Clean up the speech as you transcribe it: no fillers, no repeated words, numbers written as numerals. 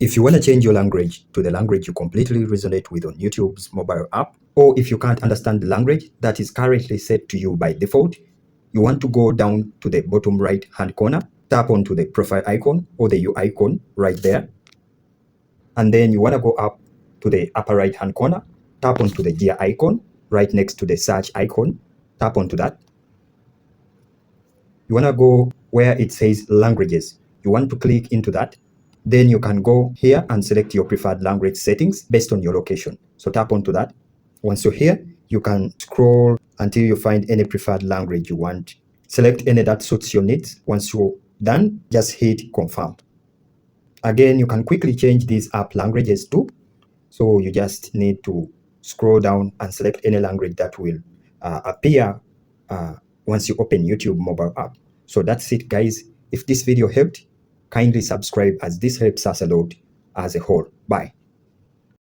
If you want to change your language to the language you completely resonate with on YouTube's mobile app, or if you can't understand the language that is currently set to you by default, you want to go down to the bottom right hand corner, tap onto the profile icon or the U icon right there. And then you want to go up to the upper right hand corner, tap onto the gear icon right next to the search icon, tap onto that. You want to go where it says languages. You want to click into that. Then you can go here and select your preferred language settings based on your location. So tap onto that. Once you're here, you can scroll until you find any preferred language you want. Select any that suits your needs. Once you're done, just hit confirm. Again, you can quickly change these app languages too. So you just need to scroll down and select any language that will appear once you open YouTube mobile app. So that's it, guys. If this video helped, kindly subscribe as this helps us a lot as a whole. Bye.